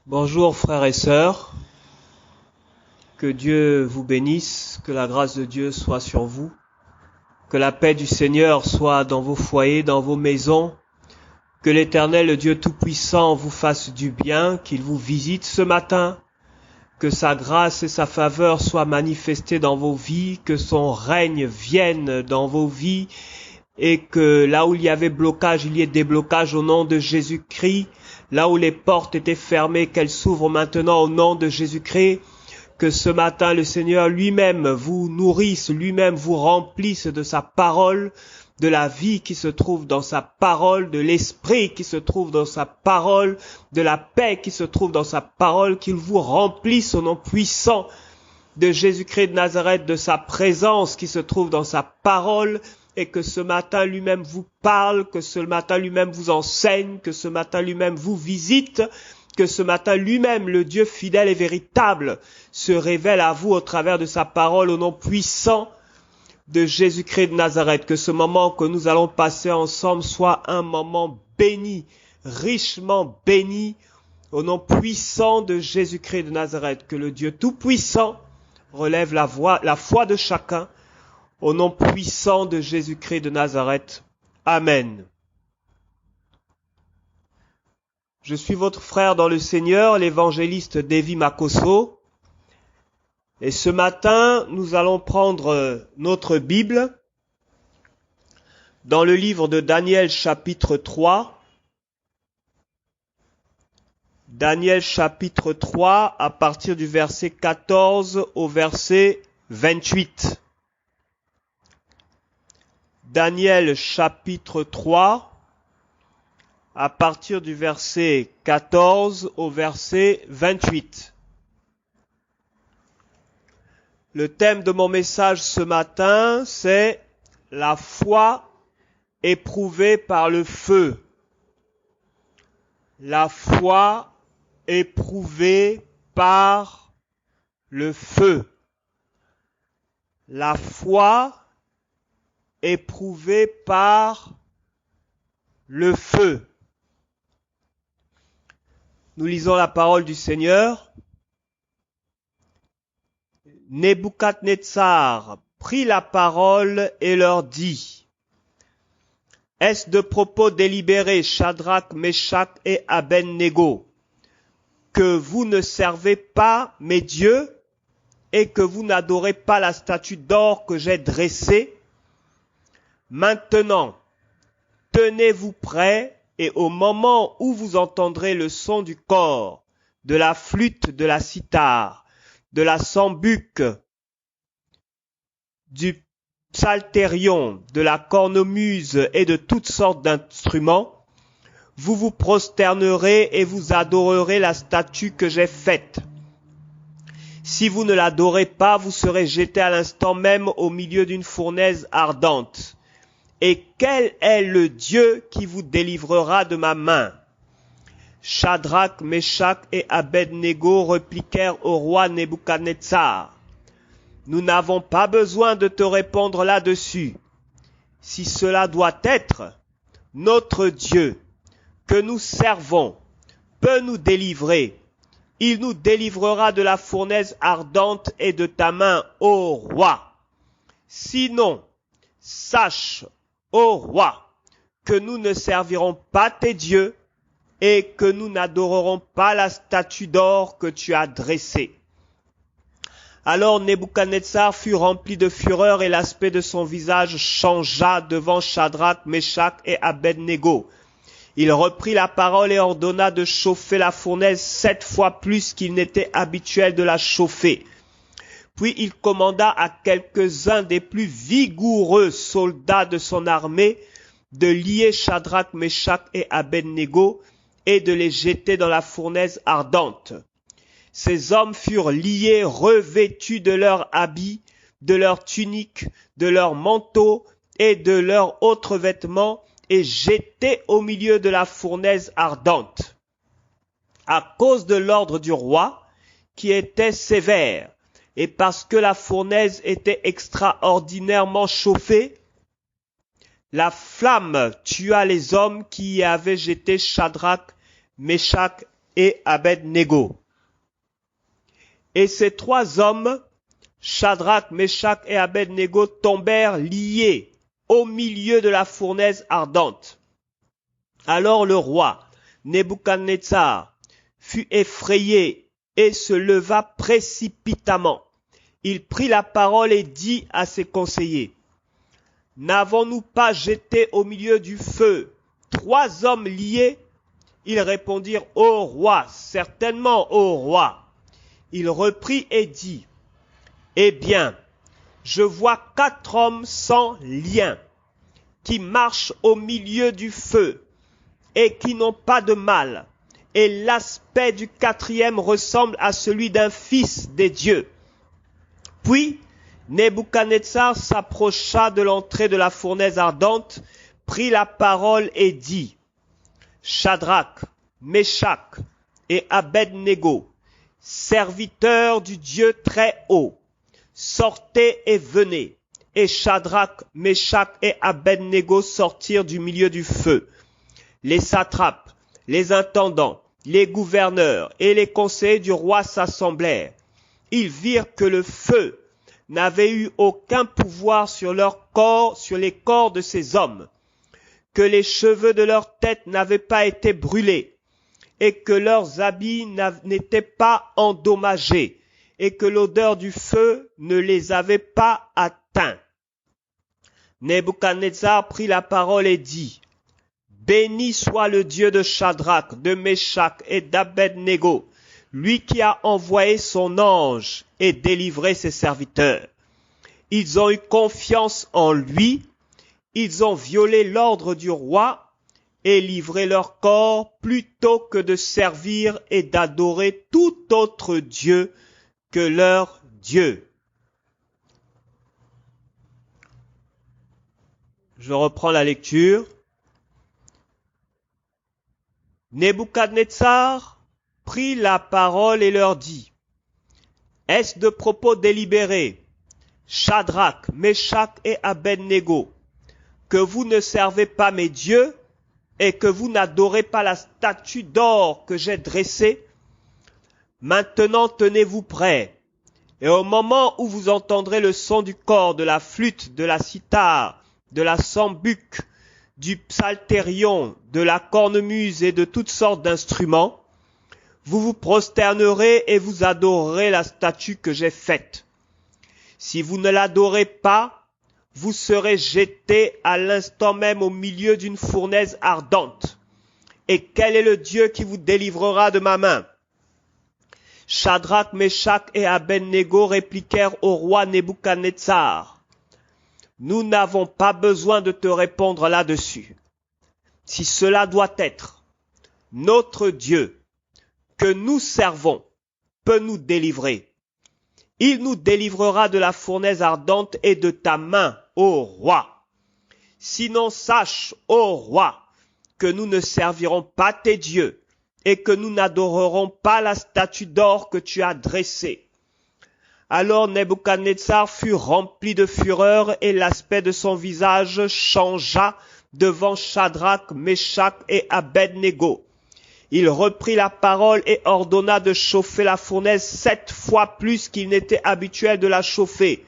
Bonjour frères et sœurs, que Dieu vous bénisse, que la grâce de Dieu soit sur vous, que la paix du Seigneur soit dans vos foyers, dans vos maisons, que l'Éternel, le Dieu Tout-Puissant, vous fasse du bien, qu'il vous visite ce matin, que sa grâce et sa faveur soient manifestées dans vos vies, que son règne vienne dans vos vies, et que là où il y avait blocage, il y ait déblocage au nom de Jésus-Christ. Là où les portes étaient fermées, qu'elles s'ouvrent maintenant au nom de Jésus-Christ. Que ce matin, le Seigneur lui-même vous nourrisse, lui-même vous remplisse de sa parole, de la vie qui se trouve dans sa parole, de l'esprit qui se trouve dans sa parole, de la paix qui se trouve dans sa parole, qu'il vous remplisse au nom puissant de Jésus-Christ de Nazareth, de sa présence qui se trouve dans sa parole, et que ce matin lui-même vous parle, que ce matin lui-même vous enseigne, que ce matin lui-même vous visite, que ce matin lui-même, le Dieu fidèle et véritable, se révèle à vous au travers de sa parole au nom puissant de Jésus-Christ de Nazareth. Que ce moment que nous allons passer ensemble soit un moment béni, richement béni, au nom puissant de Jésus-Christ de Nazareth. Que le Dieu tout-puissant relève la foi de chacun, au nom puissant de Jésus-Christ de Nazareth. Amen. Je suis votre frère dans le Seigneur, l'évangéliste Davy Makosso. Et ce matin, nous allons prendre notre Bible dans le livre de Daniel chapitre 3. Daniel chapitre 3 à partir du verset 14 au verset 28. Daniel chapitre 3, à partir du verset 14 au verset 28. Le thème de mon message ce matin, c'est la foi éprouvée par le feu. La foi éprouvée par le feu. La foi éprouvée par le feu. Nous lisons la parole du Seigneur. Nebuchadnezzar prit la parole et leur dit: Est-ce de propos délibérés, Shadrach, Meshach et Abednego, que vous ne servez pas mes dieux et que vous n'adorez pas la statue d'or que j'ai dressée? Maintenant, tenez-vous prêts, et au moment où vous entendrez le son du cor, de la flûte, de la cithare, de la sambuc, du psalterion, de la cornemuse et de toutes sortes d'instruments, vous vous prosternerez et vous adorerez la statue que j'ai faite. Si vous ne l'adorez pas, vous serez jetés à l'instant même au milieu d'une fournaise ardente. Et quel est le Dieu qui vous délivrera de ma main? Shadrach, Meshach et Abednego répliquèrent au roi Nebuchadnezzar: Nous n'avons pas besoin de te répondre là-dessus. Si cela doit être, notre Dieu, que nous servons, peut nous délivrer. Il nous délivrera de la fournaise ardente et de ta main, ô roi. Sinon, sache, ô roi, que nous ne servirons pas tes dieux et que nous n'adorerons pas la statue d'or que tu as dressée. Alors Nebuchadnezzar fut rempli de fureur et l'aspect de son visage changea devant Shadrach, Meshach et Abednego. Il reprit la parole et ordonna de chauffer la fournaise 7 fois plus qu'il n'était habituel de la chauffer. Puis il commanda à quelques-uns des plus vigoureux soldats de son armée de lier Shadrach, Meshach et Abednego et de les jeter dans la fournaise ardente. Ces hommes furent liés, revêtus de leurs habits, de leurs tuniques, de leurs manteaux et de leurs autres vêtements et jetés au milieu de la fournaise ardente. À cause de l'ordre du roi, qui était sévère, et parce que la fournaise était extraordinairement chauffée, la flamme tua les hommes qui y avaient jeté Shadrach, Meshach et Abed-Négo. Et ces trois hommes, Shadrach, Meshach et Abed-Négo, tombèrent liés au milieu de la fournaise ardente. Alors le roi, Nebuchadnezzar, fut effrayé et se leva précipitamment. Il prit la parole et dit à ses conseillers, « N'avons-nous pas jeté au milieu du feu trois hommes liés ?» Ils répondirent, « Ô roi, certainement, ô roi. » Il reprit et dit, « Eh bien, je vois quatre hommes sans lien, qui marchent au milieu du feu, et qui n'ont pas de mal, et l'aspect du quatrième ressemble à celui d'un fils des dieux. » Puis Nebuchadnezzar s'approcha de l'entrée de la fournaise ardente, prit la parole et dit, « Shadrach, Meshach et Abed-Négo, serviteurs du Dieu très haut, sortez et venez. » Et Shadrach, Meshach et Abed-Négo sortirent du milieu du feu. Les satrapes, les intendants, les gouverneurs et les conseillers du roi s'assemblèrent. Ils virent que le feu n'avait eu aucun pouvoir sur leur corps, sur les corps de ces hommes, que les cheveux de leur tête n'avaient pas été brûlés, et que leurs habits n'étaient pas endommagés, et que l'odeur du feu ne les avait pas atteints. Nebuchadnezzar prit la parole et dit, « Béni soit le Dieu de Shadrach, de Meshach et d'Abed-Négo, lui qui a envoyé son ange et délivré ses serviteurs. Ils ont eu confiance en lui, ils ont violé l'ordre du roi et livré leur corps plutôt que de servir et d'adorer tout autre Dieu que leur Dieu. » Je reprends la lecture. Nebuchadnezzar prit la parole et leur dit, « Est-ce de propos délibérés, Shadrach, Meshach et Abed-Négo, que vous ne servez pas mes dieux et que vous n'adorez pas la statue d'or que j'ai dressée? Maintenant tenez-vous prêts, et au moment où vous entendrez le son du cor, de la flûte, de la cithare, de la sambuc, du psalterion, de la cornemuse et de toutes sortes d'instruments, vous vous prosternerez et vous adorerez la statue que j'ai faite. Si vous ne l'adorez pas, vous serez jetés à l'instant même au milieu d'une fournaise ardente. Et quel est le Dieu qui vous délivrera de ma main? » Shadrach, Meshach et Abed-Négo répliquèrent au roi Nebuchadnezzar, « Nous n'avons pas besoin de te répondre là-dessus. Si cela doit être, notre Dieu que nous servons peut nous délivrer. Il nous délivrera de la fournaise ardente et de ta main, ô roi. Sinon sache, ô roi, que nous ne servirons pas tes dieux et que nous n'adorerons pas la statue d'or que tu as dressée. » Alors Nebuchadnezzar fut rempli de fureur et l'aspect de son visage changea devant Shadrach, Meshach et Abed-Négo. Il reprit la parole et ordonna de chauffer la fournaise 7 fois plus qu'il n'était habituel de la chauffer.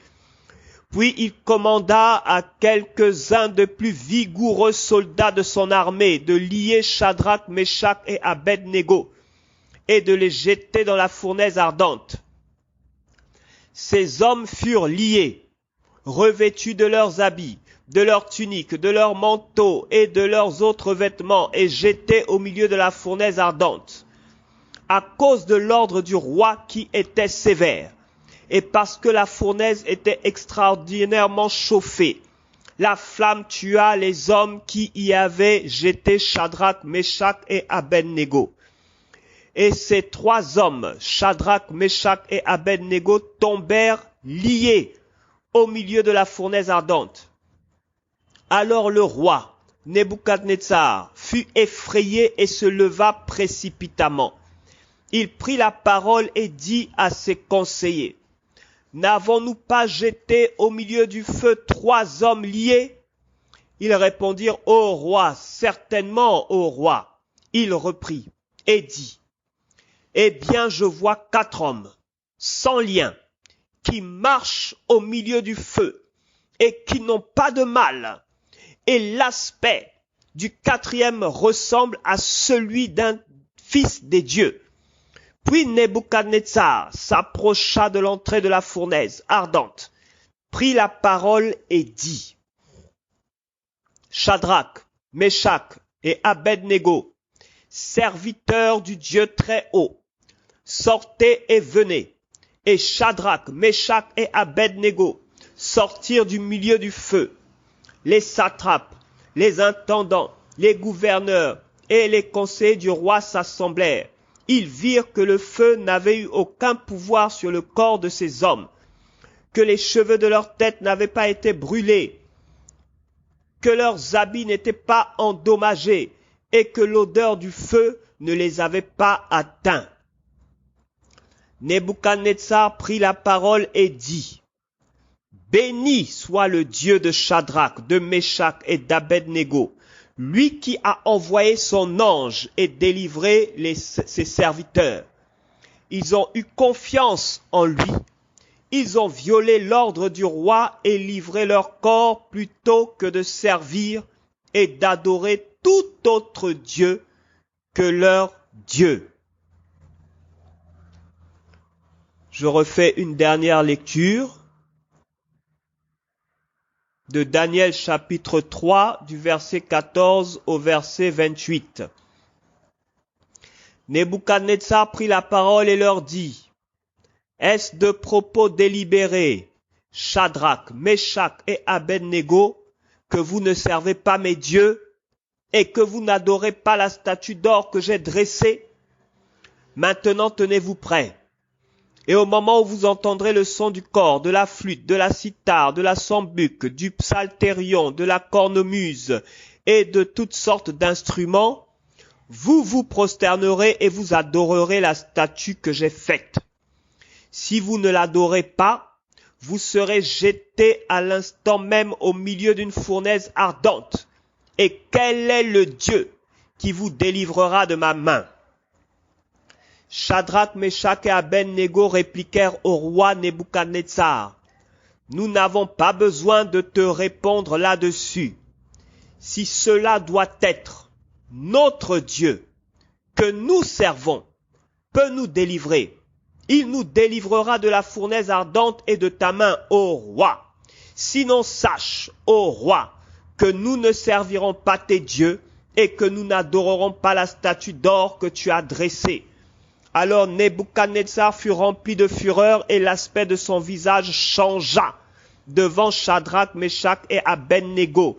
Puis il commanda à quelques-uns des plus vigoureux soldats de son armée de lier Shadrach, Meshach et Abed-Négo et de les jeter dans la fournaise ardente. Ces hommes furent liés, revêtus de leurs habits, de leurs tuniques, de leurs manteaux et de leurs autres vêtements et jetés au milieu de la fournaise ardente. À cause de l'ordre du roi qui était sévère, et parce que la fournaise était extraordinairement chauffée, la flamme tua les hommes qui y avaient jeté Shadrach, Meshach et Abed-Négo. Et ces trois hommes, Shadrach, Meshach et Abed-Négo, tombèrent liés au milieu de la fournaise ardente. Alors le roi, Nebuchadnezzar, fut effrayé et se leva précipitamment. Il prit la parole et dit à ses conseillers, « N'avons-nous pas jeté au milieu du feu 3 hommes liés ?» Ils répondirent, « Ô roi, certainement, ô roi. » Il reprit et dit, Eh bien, je vois 4 hommes, sans lien, qui marchent au milieu du feu et qui n'ont pas de mal. Et l'aspect du 4e ressemble à celui d'un fils des dieux. Puis Nebuchadnezzar s'approcha de l'entrée de la fournaise ardente, prit la parole et dit: Shadrach, Meshach et Abednego, serviteurs du Dieu très haut, sortez et venez. Et Shadrach, Meshach et Abednego sortirent du milieu du feu. Les satrapes, les intendants, les gouverneurs et les conseillers du roi s'assemblèrent. Ils virent que le feu n'avait eu aucun pouvoir sur le corps de ces hommes, que les cheveux de leur tête n'avaient pas été brûlés, que leurs habits n'étaient pas endommagés et que l'odeur du feu ne les avait pas atteints. Nebuchadnezzar prit la parole et dit: Béni soit le Dieu de Shadrach, de Meshach et d'Abednego, lui qui a envoyé son ange et délivré ses serviteurs. Ils ont eu confiance en lui. Ils ont violé l'ordre du roi et livré leur corps plutôt que de servir et d'adorer tout autre Dieu que leur Dieu. Je refais une dernière lecture de Daniel chapitre 3 du verset 14 au verset 28. Nebuchadnezzar prit la parole et leur dit: Est-ce de propos délibérés, Shadrach, Meshach et Abednego, que vous ne servez pas mes dieux et que vous n'adorez pas la statue d'or que j'ai dressée? Maintenant tenez-vous prêts. Et au moment où vous entendrez le son du cor, de la flûte, de la cithare, de la sambuc, du psalterion, de la cornemuse et de toutes sortes d'instruments, vous vous prosternerez et vous adorerez la statue que j'ai faite. Si vous ne l'adorez pas, vous serez jetés à l'instant même au milieu d'une fournaise ardente. Et quel est le Dieu qui vous délivrera de ma main? Shadrach, Meshach et Abednego répliquèrent au roi Nebuchadnezzar: Nous n'avons pas besoin de te répondre là-dessus. Si cela doit être notre Dieu que nous servons peut nous délivrer, il nous délivrera de la fournaise ardente et de ta main, ô roi. Sinon sache, ô roi, que nous ne servirons pas tes dieux et que nous n'adorerons pas la statue d'or que tu as dressée. Alors Nebuchadnezzar fut rempli de fureur et l'aspect de son visage changea devant Shadrach, Meshach et Abednego.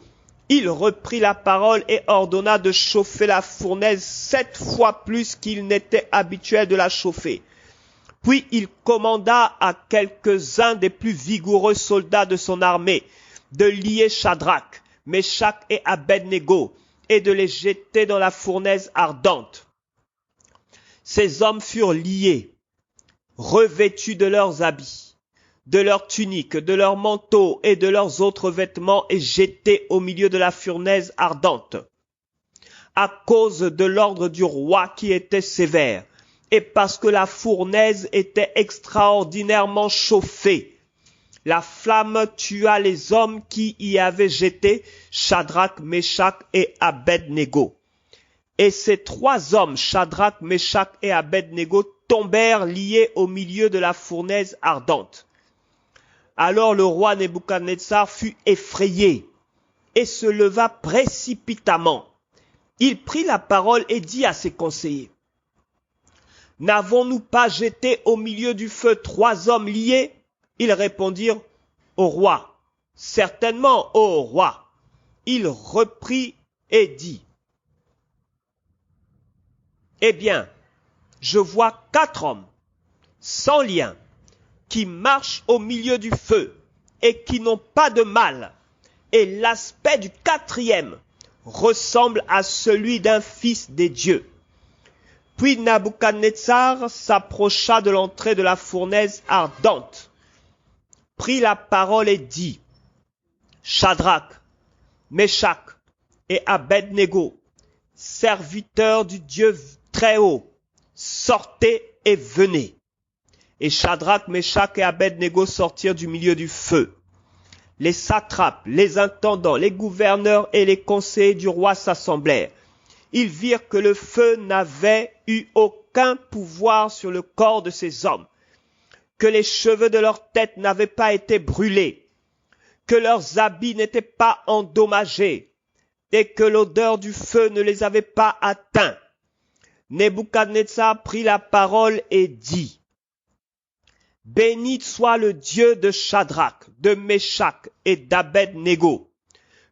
Il reprit la parole et ordonna de chauffer la fournaise 7 fois plus qu'il n'était habituel de la chauffer. Puis il commanda à quelques-uns des plus vigoureux soldats de son armée de lier Shadrach, Meshach et Abednego et de les jeter dans la fournaise ardente. Ces hommes furent liés, revêtus de leurs habits, de leurs tuniques, de leurs manteaux et de leurs autres vêtements et jetés au milieu de la fournaise ardente. À cause de l'ordre du roi qui était sévère, et parce que la fournaise était extraordinairement chauffée, la flamme tua les hommes qui y avaient jeté Shadrach, Meshach et Abednego. Et ces 3 hommes, Shadrach, Meshach et Abednego, tombèrent liés au milieu de la fournaise ardente. Alors le roi Nebuchadnezzar fut effrayé et se leva précipitamment. Il prit la parole et dit à ses conseillers: N'avons-nous pas jeté au milieu du feu 3 hommes liés? Ils répondirent au roi: Certainement, ô roi. Il reprit et dit: Eh bien, je vois 4 hommes, sans lien, qui marchent au milieu du feu et qui n'ont pas de mal. Et l'aspect du 4e ressemble à celui d'un fils des dieux. Puis Nebuchadnezzar s'approcha de l'entrée de la fournaise ardente, prit la parole et dit: Shadrach, Meshach et Abednego, serviteurs du Dieu très haut, sortez et venez. Et Shadrach, Meshach et Abed-Négo sortirent du milieu du feu. Les satrapes, les intendants, les gouverneurs et les conseillers du roi s'assemblèrent. Ils virent que le feu n'avait eu aucun pouvoir sur le corps de ces hommes, que les cheveux de leur tête n'avaient pas été brûlés, que leurs habits n'étaient pas endommagés, et que l'odeur du feu ne les avait pas atteints. Nebuchadnezzar prit la parole et dit, « Béni soit le Dieu de Shadrach, de Meshach et d'Abed-Négo,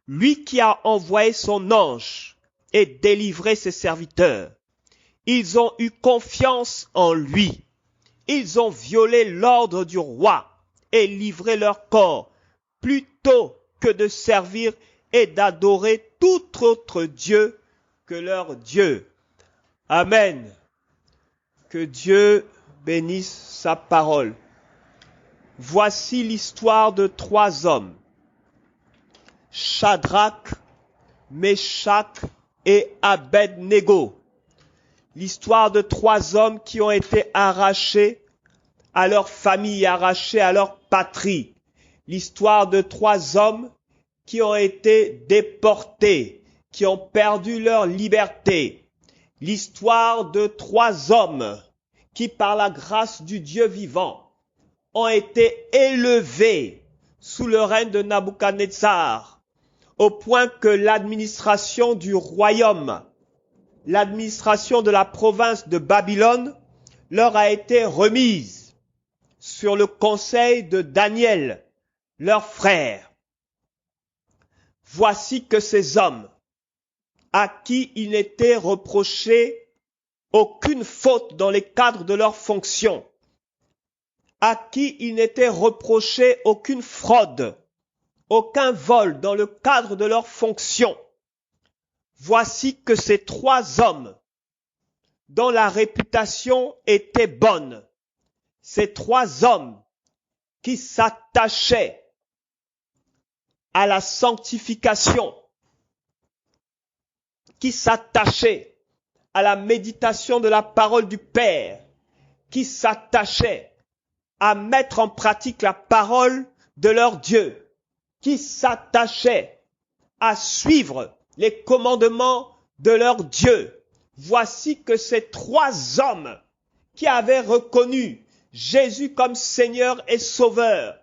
lui qui a envoyé son ange et délivré ses serviteurs. Ils ont eu confiance en lui. Ils ont violé l'ordre du roi et livré leur corps plutôt que de servir et d'adorer tout autre Dieu que leur Dieu. » Amen. Que Dieu bénisse sa parole. Voici l'histoire de 3 hommes. Shadrach, Meshach et Abed-Négo. L'histoire de 3 hommes qui ont été arrachés à leur famille, arrachés à leur patrie. L'histoire de 3 hommes qui ont été déportés, qui ont perdu leur liberté. L'histoire de 3 hommes qui, par la grâce du Dieu vivant, ont été élevés sous le règne de Nabuchodonosor, au point que l'administration du royaume, l'administration de la province de Babylone, leur a été remise sur le conseil de Daniel, leur frère. Voici que ces hommes, à qui il n'était reproché aucune faute dans les cadres de leurs fonctions, à qui il n'était reproché aucune fraude, aucun vol dans le cadre de leurs fonctions. Voici que ces 3 hommes, dont la réputation était bonne, ces 3 hommes qui s'attachaient à la sanctification, qui s'attachaient à la méditation de la parole du Père, qui s'attachaient à mettre en pratique la parole de leur Dieu, qui s'attachaient à suivre les commandements de leur Dieu. Voici que ces 3 hommes qui avaient reconnu Jésus comme Seigneur et Sauveur,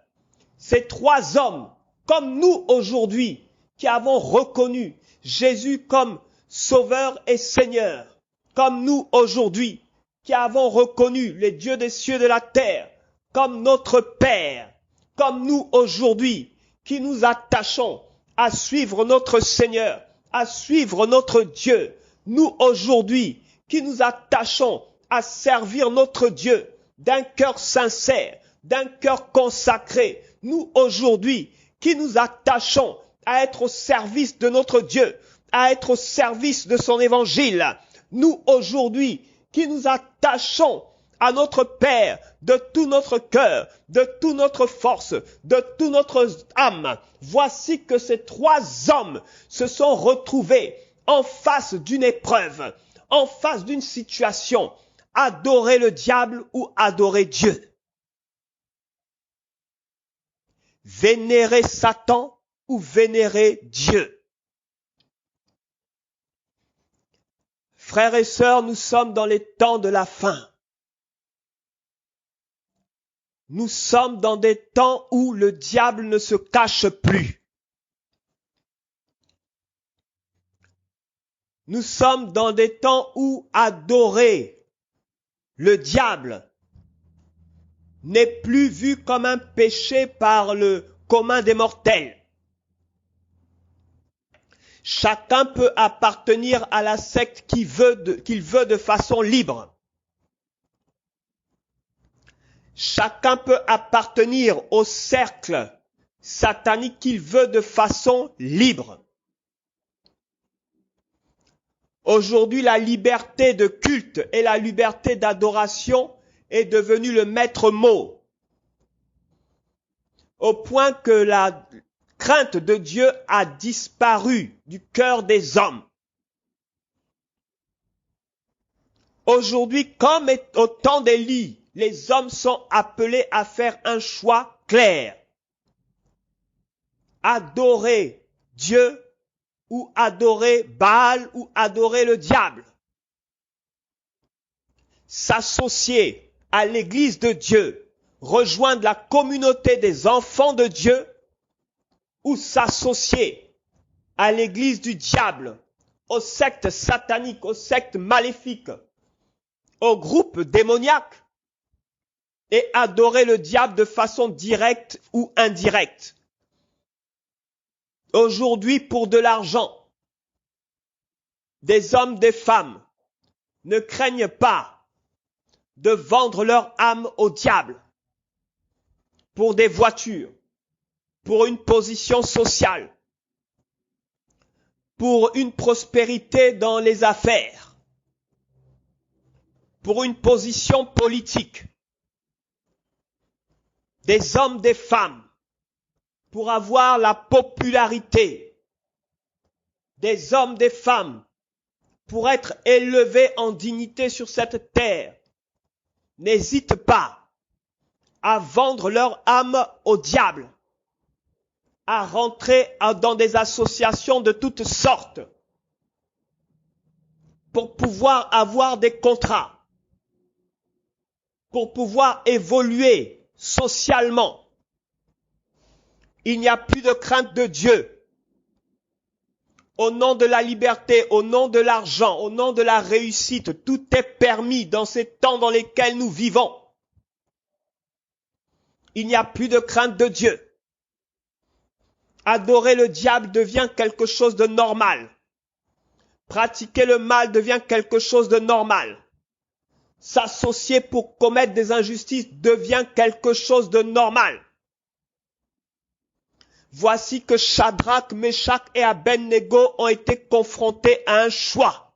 ces 3 hommes, comme nous aujourd'hui, qui avons reconnu Jésus comme Sauveur et Seigneur, comme nous aujourd'hui, qui avons reconnu les dieux des cieux et de la terre comme notre Père, comme nous aujourd'hui, qui nous attachons à suivre notre Seigneur, à suivre notre Dieu, nous aujourd'hui, qui nous attachons à servir notre Dieu d'un cœur sincère, d'un cœur consacré, nous aujourd'hui, qui nous attachons à être au service de notre Dieu, à être au service de son évangile, nous aujourd'hui, qui nous attachons à notre Père de tout notre cœur, de toute notre force, de toute notre âme. Voici que ces 3 hommes se sont retrouvés en face d'une épreuve, en face d'une situation, adorer le diable ou adorer Dieu. Vénérer Satan ou vénérer Dieu. Frères et sœurs, nous sommes dans les temps de la fin. Nous sommes dans des temps où le diable ne se cache plus. Nous sommes dans des temps où adorer le diable n'est plus vu comme un péché par le commun des mortels. Chacun peut appartenir à la secte qu'il veut de façon libre. Chacun peut appartenir au cercle satanique qu'il veut de façon libre. Aujourd'hui, la liberté de culte et la liberté d'adoration est devenue le maître mot, au point que la crainte de Dieu a disparu du cœur des hommes. Aujourd'hui, comme au temps d'Élie, les hommes sont appelés à faire un choix clair. Adorer Dieu ou adorer Baal ou adorer le diable. S'associer à l'église de Dieu, rejoindre la communauté des enfants de Dieu ou s'associer à l'église du diable, aux sectes sataniques, aux sectes maléfiques, aux groupes démoniaques et adorer le diable de façon directe ou indirecte. Aujourd'hui, pour de l'argent, des hommes, des femmes ne craignent pas de vendre leur âme au diable pour des voitures, pour une position sociale, pour une prospérité dans les affaires, pour une position politique. Des hommes, des femmes, pour avoir la popularité. Des hommes, des femmes, pour être élevés en dignité sur cette terre, n'hésitent pas à vendre leur âme au diable, à rentrer dans des associations de toutes sortes, pour pouvoir avoir des contrats, pour pouvoir évoluer socialement. Il n'y a plus de crainte de Dieu. Au nom de la liberté, au nom de l'argent, au nom de la réussite, tout est permis dans ces temps dans lesquels nous vivons. Il n'y a plus de crainte de Dieu. Adorer le diable devient quelque chose de normal. Pratiquer le mal devient quelque chose de normal. S'associer pour commettre des injustices devient quelque chose de normal. Voici que Shadrach, Meshach et Abednego ont été confrontés à un choix.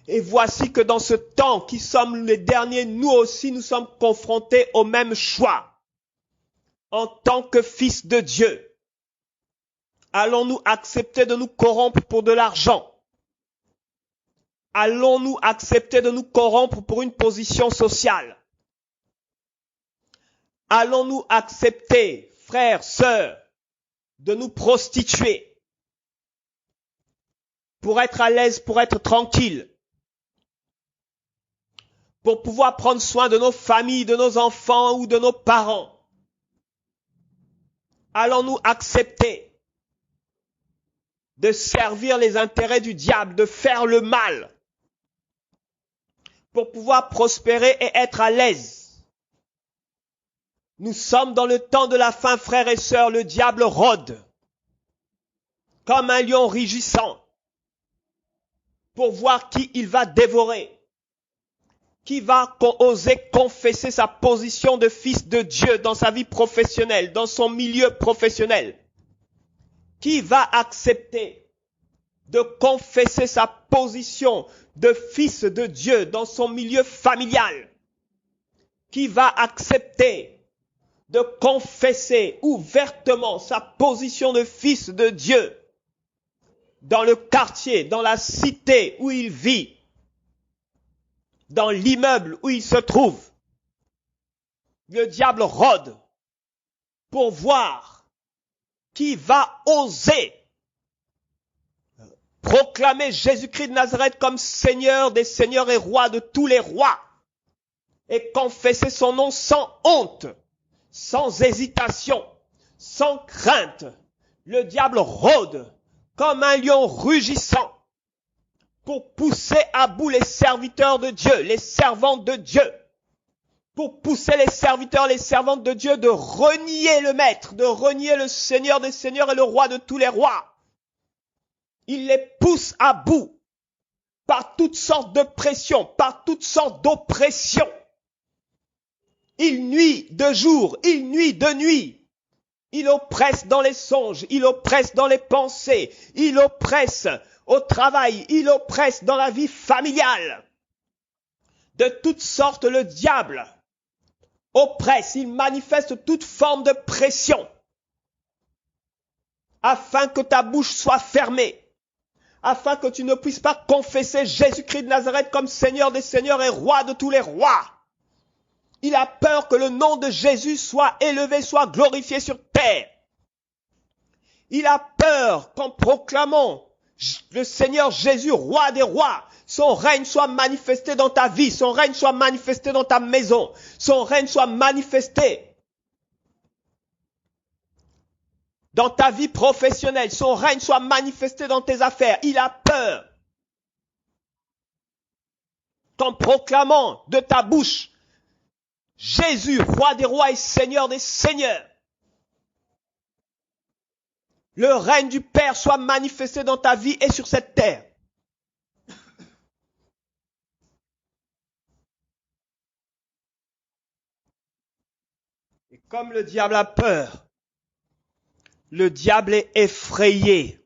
Et voici que dans ce temps qui sommes les derniers, nous aussi nous sommes confrontés au même choix. En tant que fils de Dieu, allons-nous accepter de nous corrompre pour de l'argent? Allons-nous accepter de nous corrompre pour une position sociale? Allons-nous accepter, frères, sœurs, de nous prostituer pour être à l'aise, pour être tranquille, pour pouvoir prendre soin de nos familles, de nos enfants ou de nos parents? Allons-nous accepter de servir les intérêts du diable, de faire le mal pour pouvoir prospérer et être à l'aise? Nous sommes dans le temps de la fin, frères et sœurs. Le diable rôde comme un lion rugissant pour voir qui il va dévorer, qui va oser confesser sa position de fils de Dieu dans sa vie professionnelle, dans son milieu professionnel, qui va accepter de confesser sa position de fils de Dieu dans son milieu familial, qui va accepter de confesser ouvertement sa position de fils de Dieu dans le quartier, dans la cité où il vit, dans l'immeuble où il se trouve. Le diable rôde pour voir qui va oser proclamer Jésus-Christ de Nazareth comme Seigneur des seigneurs et roi de tous les rois et confesser son nom sans honte, sans hésitation, sans crainte. Le diable rôde comme un lion rugissant pour pousser à bout les serviteurs de Dieu, les servantes de Dieu, pour pousser les serviteurs, les servantes de Dieu de renier le Maître, de renier le Seigneur des seigneurs et le roi de tous les rois. Il les pousse à bout par toutes sortes de pressions, par toutes sortes d'oppressions. Il nuit de jour, il nuit de nuit. Il oppresse dans les songes, il oppresse dans les pensées, il oppresse au travail, il oppresse dans la vie familiale. De toutes sortes, le diable oppresse, il manifeste toute forme de pression afin que ta bouche soit fermée, afin que tu ne puisses pas confesser Jésus-Christ de Nazareth comme Seigneur des Seigneurs et Roi de tous les rois. Il a peur que le nom de Jésus soit élevé, soit glorifié sur terre. Il a peur qu'en proclamant le Seigneur Jésus, Roi des rois, son règne soit manifesté dans ta vie, son règne soit manifesté dans ta maison, son règne soit manifesté dans ta vie professionnelle, son règne soit manifesté dans tes affaires. Il a peur qu'en proclamant de ta bouche Jésus, Roi des rois et Seigneur des seigneurs, le règne du Père soit manifesté dans ta vie et sur cette terre. Et comme le diable a peur, le diable est effrayé.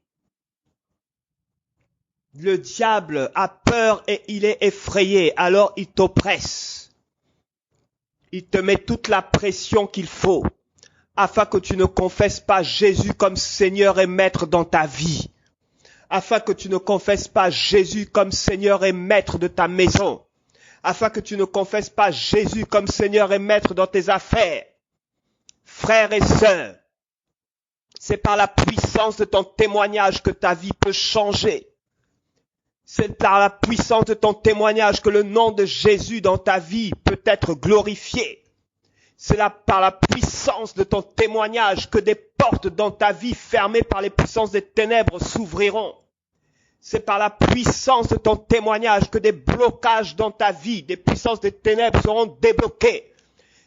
Le diable a peur et il est effrayé, alors il t'oppresse. Il te met toute la pression qu'il faut, afin que tu ne confesses pas Jésus comme Seigneur et Maître dans ta vie. Afin que tu ne confesses pas Jésus comme Seigneur et Maître de ta maison. Afin que tu ne confesses pas Jésus comme Seigneur et Maître dans tes affaires. Frères et sœurs, c'est par la puissance de ton témoignage que ta vie peut changer. C'est par la puissance de ton témoignage que le nom de Jésus dans ta vie peut être glorifié. C'est là par la puissance de ton témoignage que des portes dans ta vie fermées par les puissances des ténèbres s'ouvriront. C'est par la puissance de ton témoignage que des blocages dans ta vie, des puissances des ténèbres seront débloqués.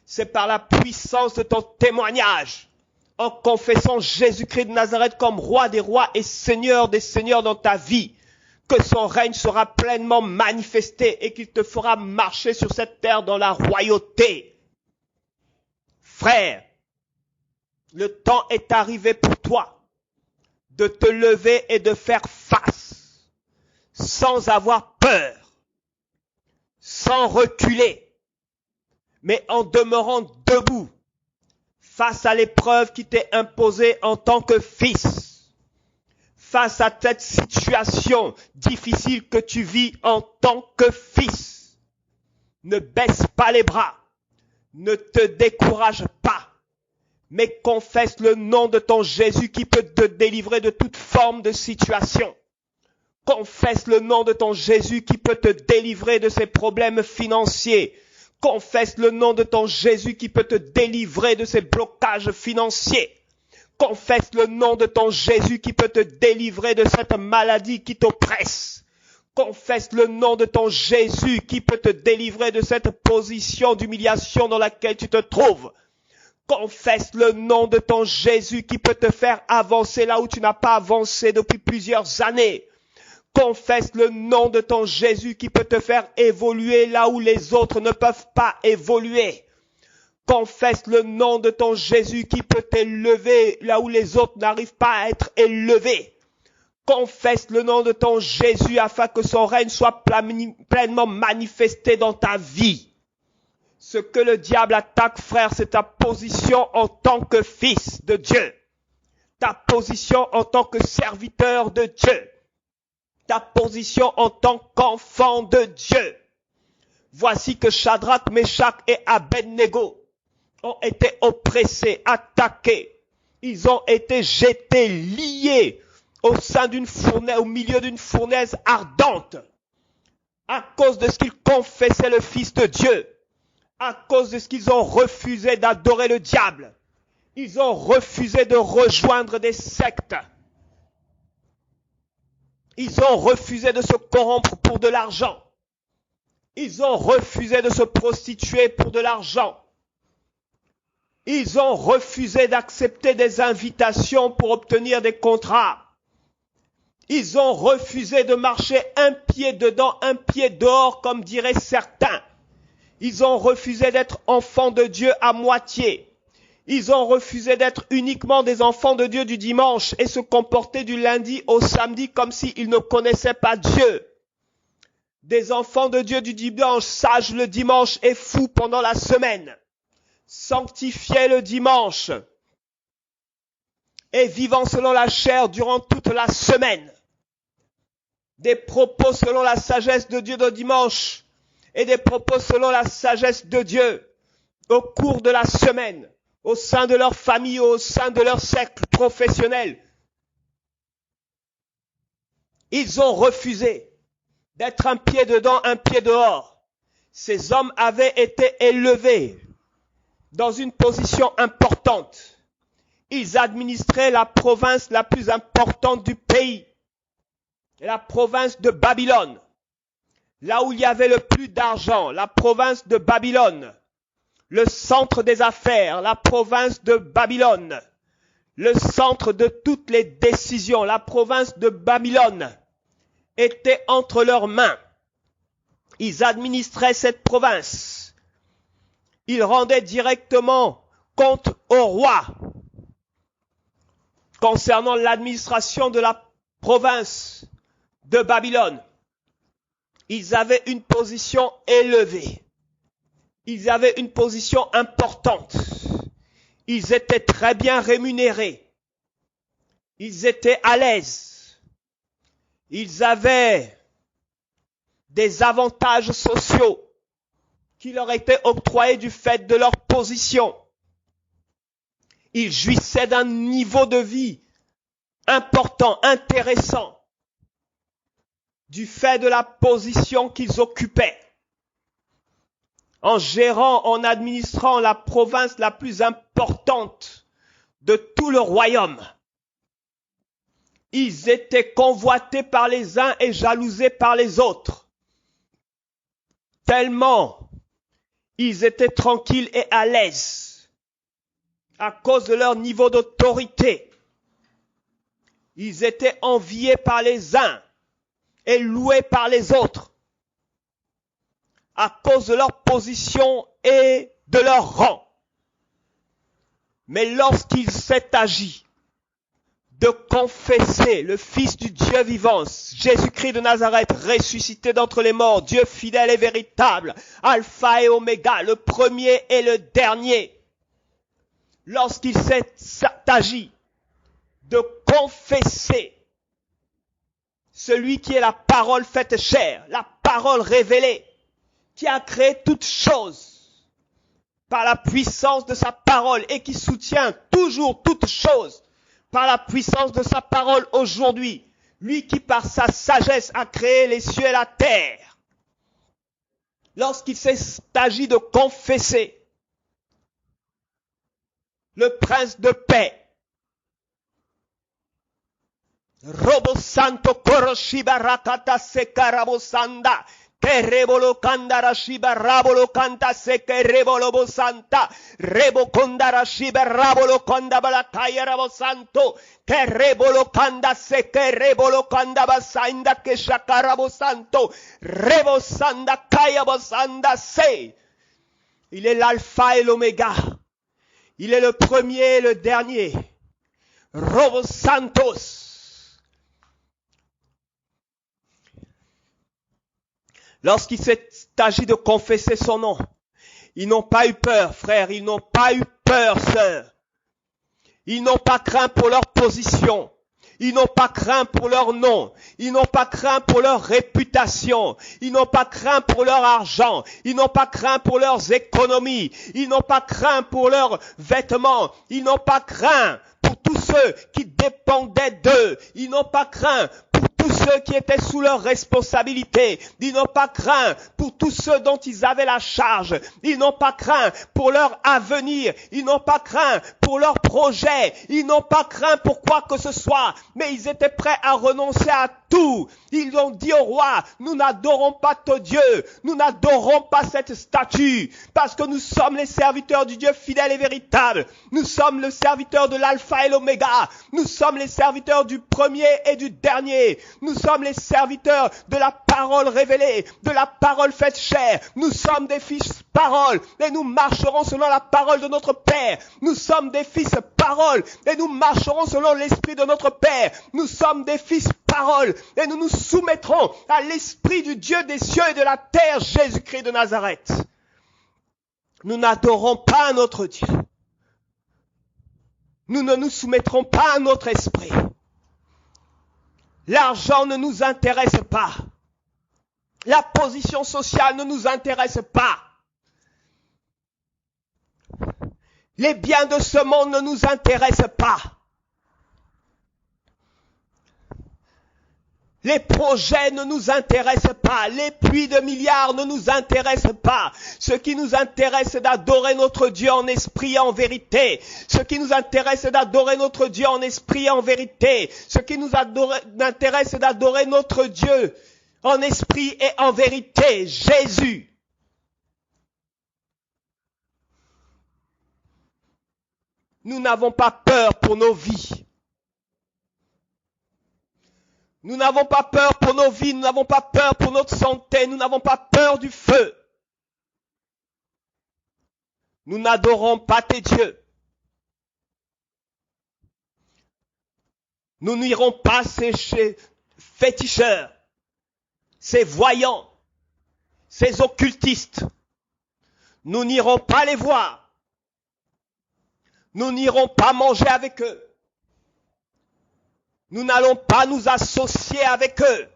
C'est par la puissance de ton témoignage, en confessant Jésus-Christ de Nazareth comme Roi des rois et Seigneur des seigneurs dans ta vie, que son règne sera pleinement manifesté et qu'il te fera marcher sur cette terre dans la royauté. Frère, le temps est arrivé pour toi de te lever et de faire face, sans avoir peur, sans reculer, mais en demeurant debout, face à l'épreuve qui t'est imposée en tant que fils. Face à cette situation difficile que tu vis en tant que fils. Ne baisse pas les bras, ne te décourage pas, mais confesse le nom de ton Jésus qui peut te délivrer de toute forme de situation. Confesse le nom de ton Jésus qui peut te délivrer de ces problèmes financiers. Confesse le nom de ton Jésus qui peut te délivrer de ces blocages financiers. Confesse le nom de ton Jésus qui peut te délivrer de cette maladie qui t'oppresse. Confesse le nom de ton Jésus qui peut te délivrer de cette position d'humiliation dans laquelle tu te trouves. Confesse le nom de ton Jésus qui peut te faire avancer là où tu n'as pas avancé depuis plusieurs années. Confesse le nom de ton Jésus qui peut te faire évoluer là où les autres ne peuvent pas évoluer. Confesse le nom de ton Jésus qui peut t'élever là où les autres n'arrivent pas à être élevés. Confesse le nom de ton Jésus afin que son règne soit pleinement manifesté dans ta vie. Ce que le diable attaque, frère, c'est ta position en tant que fils de Dieu. Ta position en tant que serviteur de Dieu. Ta position en tant qu'enfant de Dieu. Voici que Shadrach, Meshach et Abednego ont été oppressés, attaqués. Ils ont été jetés, liés au sein d'une fournaise, au milieu d'une fournaise ardente, à cause de ce qu'ils confessaient le Fils de Dieu, à cause de ce qu'ils ont refusé d'adorer le diable. Ils ont refusé de rejoindre des sectes. Ils ont refusé de se corrompre pour de l'argent. Ils ont refusé de se prostituer pour de l'argent. Ils ont refusé d'accepter des invitations pour obtenir des contrats. Ils ont refusé de marcher un pied dedans, un pied dehors, comme diraient certains. Ils ont refusé d'être enfants de Dieu à moitié. Ils ont refusé d'être uniquement des enfants de Dieu du dimanche et se comporter du lundi au samedi comme s'ils ne connaissaient pas Dieu. Des enfants de Dieu du dimanche, sages le dimanche et fous pendant la semaine. Sanctifiés le dimanche et vivant selon la chair durant toute la semaine. des propos selon la sagesse de Dieu de dimanche et des propos selon la sagesse de Dieu au cours de la semaine, au sein de leur famille, au sein de leur cercle professionnel. Ils ont refusé d'être un pied dedans, un pied dehors. Ces hommes avaient été élevés dans une position importante. Ils administraient la province la plus importante du pays, la province de Babylone, là où il y avait le plus d'argent, la province de Babylone, le centre des affaires, la province de Babylone, le centre de toutes les décisions, la province de Babylone était entre leurs mains. Ils administraient cette province. Ils rendaient directement compte au roi concernant l'administration de la province de Babylone. Ils avaient une position élevée. Ils avaient une position importante. Ils étaient très bien rémunérés. Ils étaient à l'aise. Ils avaient des avantages sociaux qui leur étaient octroyés du fait de leur position. Ils jouissaient d'un niveau de vie important, intéressant, du fait de la position qu'ils occupaient. En gérant, en administrant la province la plus importante de tout le royaume. Ils étaient convoités par les uns et jalousés par les autres. Tellement ils étaient tranquilles et à l'aise à cause de leur niveau d'autorité. Ils étaient enviés par les uns et loués par les autres à cause de leur position et de leur rang. Mais lorsqu'il s'est agi de confesser le Fils du Dieu vivant, Jésus-Christ de Nazareth, ressuscité d'entre les morts, Dieu fidèle et véritable, Alpha et Oméga, le premier et le dernier, lorsqu'il s'est agi de confesser celui qui est la parole faite chair, la parole révélée, qui a créé toutes choses par la puissance de sa parole et qui soutient toujours toutes choses par la puissance de sa parole aujourd'hui. Lui qui par sa sagesse a créé les cieux et la terre. Lorsqu'il s'est agi de confesser le prince de paix, Robo Santo Koroshiba Rakata Sekarabo Sanda, Kerebolo Kandara Shiba Rabolo Kanta Seke Rebolo Bosanta, Rebo Kondara Shiba Rabolo Konda Balakaya Rabo Santo, Kerebolo Kanda Seke Rebolo Kanda Basainda Keshakarabo Santo, Rebo Sanda Kaya Bosanda Se. Il est l'alpha et l'oméga. Il est le premier et le dernier. Robo Santos. Lorsqu'il s'est agi de confesser son nom, ils n'ont pas eu peur, frères, ils n'ont pas eu peur, sœurs. Ils n'ont pas craint pour leur position. Ils n'ont pas craint pour leur nom. Ils n'ont pas craint pour leur réputation. Ils n'ont pas craint pour leur argent. Ils n'ont pas craint pour leurs économies. Ils n'ont pas craint pour leurs vêtements. Ils n'ont pas craint pour tous ceux qui dépendaient d'eux. Ils n'ont pas craint pour tous ceux qui étaient sous leur responsabilité. Ils n'ont pas craint pour tous ceux dont ils avaient la charge. Ils n'ont pas craint pour leur avenir. Ils n'ont pas craint pour leurs projets. Ils n'ont pas craint pour quoi que ce soit. Mais ils étaient prêts à renoncer à tout. Ils ont dit au roi, nous n'adorons pas ton Dieu. Nous n'adorons pas cette statue. Parce que nous sommes les serviteurs du Dieu fidèle et véritable. Nous sommes le serviteur de l'alpha et l'oméga. Nous sommes les serviteurs du premier et du dernier. Nous sommes les serviteurs de la parole révélée, de la parole faite chair. Nous sommes des fils parole et nous marcherons selon la parole de notre Père. Nous sommes des fils parole et nous marcherons selon l'esprit de notre Père. Nous sommes des fils parole et nous nous soumettrons à l'esprit du Dieu des cieux et de la terre, Jésus-Christ de Nazareth. Nous n'adorons pas notre Dieu. Nous ne nous soumettrons pas à notre esprit. L'argent ne nous intéresse pas. La position sociale ne nous intéresse pas. Les biens de ce monde ne nous intéressent pas. Les projets ne nous intéressent pas. Les puits de milliards ne nous intéressent pas. Ce qui nous intéresse, c'est d'adorer notre Dieu en esprit et en vérité. Ce qui nous intéresse, c'est d'adorer notre Dieu en esprit et en vérité. Ce qui nous intéresse, c'est d'adorer notre Dieu en esprit et en vérité. Jésus. Nous n'avons pas peur pour nos vies. Nous n'avons pas peur pour nos vies, nous n'avons pas peur pour notre santé, nous n'avons pas peur du feu. Nous n'adorons pas tes dieux. Nous n'irons pas ces féticheurs, ces voyants, ces occultistes. Nous n'irons pas les voir. Nous n'irons pas manger avec eux. Nous n'allons pas nous associer avec eux.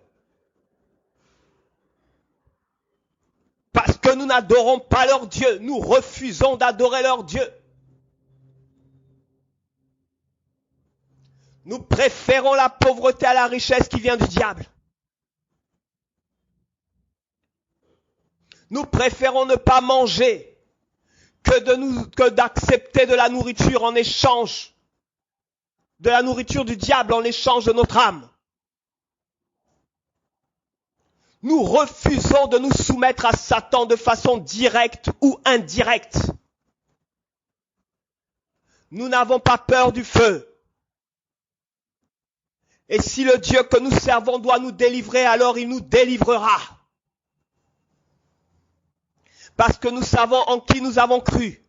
Parce que nous n'adorons pas leur Dieu. Nous refusons d'adorer leur Dieu. Nous préférons la pauvreté à la richesse qui vient du diable. Nous préférons ne pas manger que d'accepter de la nourriture en échange de la nourriture du diable en échange de notre âme. Nous refusons de nous soumettre à Satan de façon directe ou indirecte. Nous n'avons pas peur du feu. Et si le Dieu que nous servons doit nous délivrer, alors il nous délivrera. Parce que nous savons en qui nous avons cru.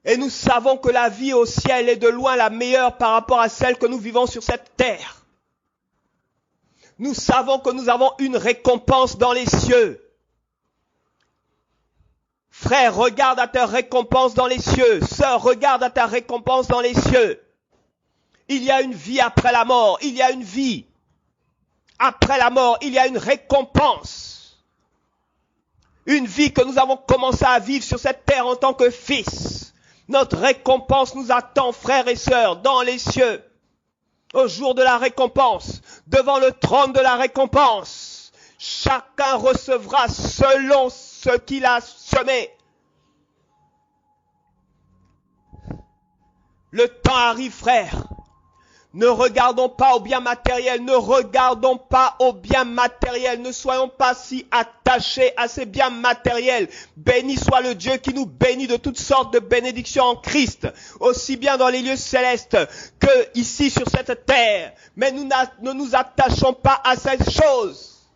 Et nous savons que la vie au ciel est de loin la meilleure par rapport à celle que nous vivons sur cette terre. Nous savons que nous avons une récompense dans les cieux. Frère, regarde à ta récompense dans les cieux. Sœur, regarde à ta récompense dans les cieux. Il y a une vie après la mort. Il y a une vie après la mort. Il y a une récompense. Une vie que nous avons commencé à vivre sur cette terre en tant que fils. Notre récompense nous attend, frères et sœurs, dans les cieux, au jour de la récompense, devant le trône de la récompense. Chacun recevra selon ce qu'il a semé. Le temps arrive, frères. Ne regardons pas au bien matériel, ne regardons pas au bien matériel, ne soyons pas si attachés à ces biens matériels. Béni soit le Dieu qui nous bénit de toutes sortes de bénédictions en Christ, aussi bien dans les lieux célestes que ici sur cette terre. Mais nous ne nous attachons pas à ces choses.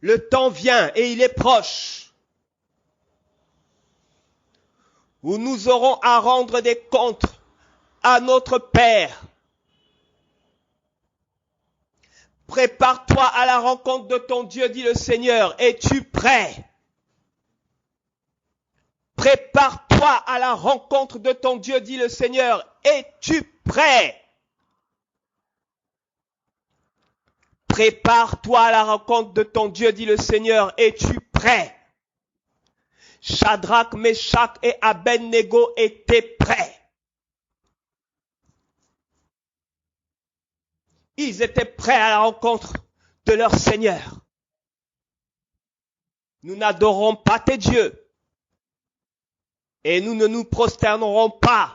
Le temps vient et il est proche, où nous aurons à rendre des comptes à notre Père. Prépare-toi à la rencontre de ton Dieu, dit le Seigneur. Es-tu prêt? Prépare-toi à la rencontre de ton Dieu, dit le Seigneur. Es-tu prêt? Prépare-toi à la rencontre de ton Dieu, dit le Seigneur. Es-tu prêt? Shadrach, Meshach et Abednego étaient prêts. Ils étaient prêts à la rencontre de leur Seigneur. Nous n'adorons pas tes dieux. Et nous ne nous prosternerons pas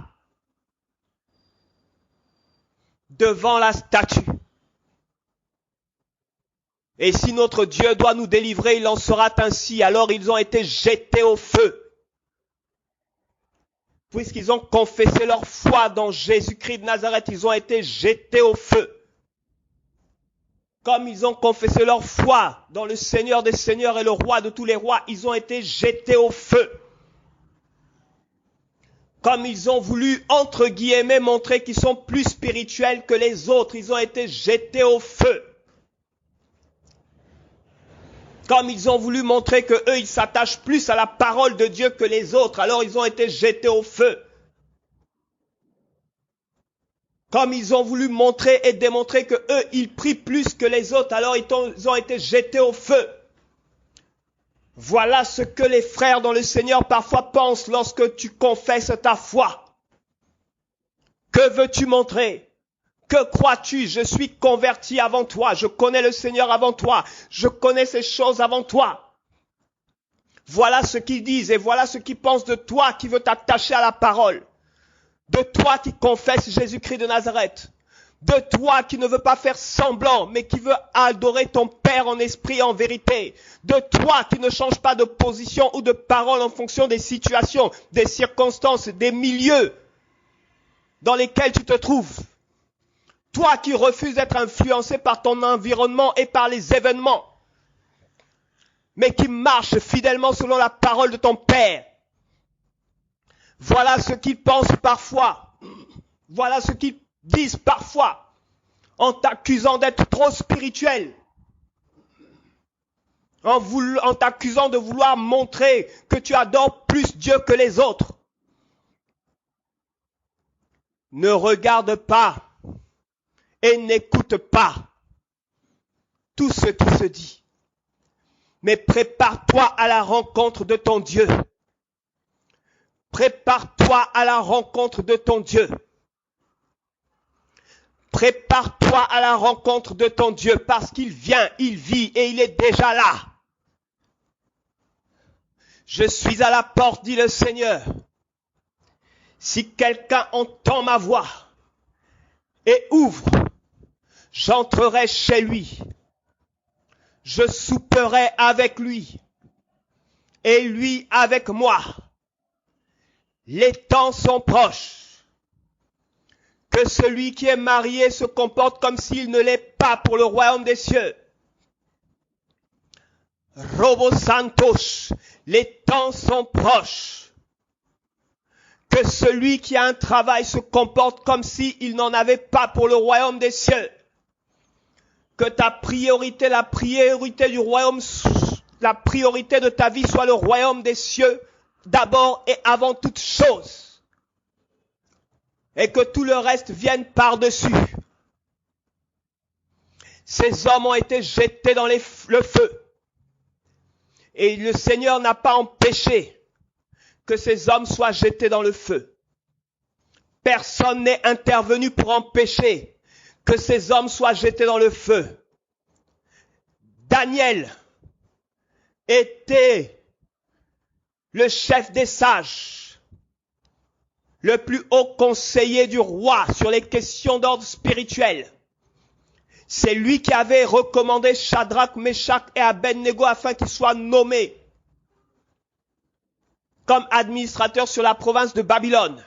devant la statue. Et si notre Dieu doit nous délivrer, il en sera ainsi. Alors ils ont été jetés au feu. Puisqu'ils ont confessé leur foi dans Jésus-Christ de Nazareth, ils ont été jetés au feu. Comme ils ont confessé leur foi dans le Seigneur des Seigneurs et le Roi de tous les rois, ils ont été jetés au feu. Comme ils ont voulu, entre guillemets, montrer qu'ils sont plus spirituels que les autres, ils ont été jetés au feu. Comme ils ont voulu montrer que eux, ils s'attachent plus à la parole de Dieu que les autres, alors ils ont été jetés au feu. Comme ils ont voulu montrer et démontrer que eux, ils prient plus que les autres, alors ils ont été jetés au feu. Voilà ce que les frères dans le Seigneur parfois pensent lorsque tu confesses ta foi. Que veux-tu montrer? Que crois-tu? Je suis converti avant toi, je connais le Seigneur avant toi, je connais ces choses avant toi. Voilà ce qu'ils disent et voilà ce qu'ils pensent de toi qui veut t'attacher à la parole. De toi qui confesse Jésus-Christ de Nazareth. De toi qui ne veut pas faire semblant, mais qui veut adorer ton Père en esprit et en vérité. De toi qui ne change pas de position ou de parole en fonction des situations, des circonstances, des milieux dans lesquels tu te trouves. Toi qui refuses d'être influencé par ton environnement et par les événements, mais qui marche fidèlement selon la parole de ton Père. Voilà ce qu'ils pensent parfois. Voilà ce qu'ils disent parfois en t'accusant d'être trop spirituel. En t'accusant de vouloir montrer que tu adores plus Dieu que les autres. Ne regarde pas et n'écoute pas tout ce qui se dit. Mais prépare-toi à la rencontre de ton Dieu. Prépare-toi à la rencontre de ton Dieu. Prépare-toi à la rencontre de ton Dieu parce qu'il vient, il vit et il est déjà là. Je suis à la porte, dit le Seigneur. Si quelqu'un entend ma voix et ouvre, j'entrerai chez lui. Je souperai avec lui et lui avec moi. Les temps sont proches. Que celui qui est marié se comporte comme s'il ne l'est pas pour le royaume des cieux. Robo Santos, les temps sont proches. Que celui qui a un travail se comporte comme s'il n'en avait pas pour le royaume des cieux. Que ta priorité, la priorité du royaume, la priorité de ta vie soit le royaume des cieux. D'abord et avant toute chose. Et que tout le reste vienne par-dessus. Ces hommes ont été jetés dans le feu. Et le Seigneur n'a pas empêché que ces hommes soient jetés dans le feu. Personne n'est intervenu pour empêcher que ces hommes soient jetés dans le feu. Daniel était le chef des sages, le plus haut conseiller du roi sur les questions d'ordre spirituel. C'est lui qui avait recommandé Shadrach, Meshach et Abednego afin qu'ils soient nommés comme administrateurs sur la province de Babylone.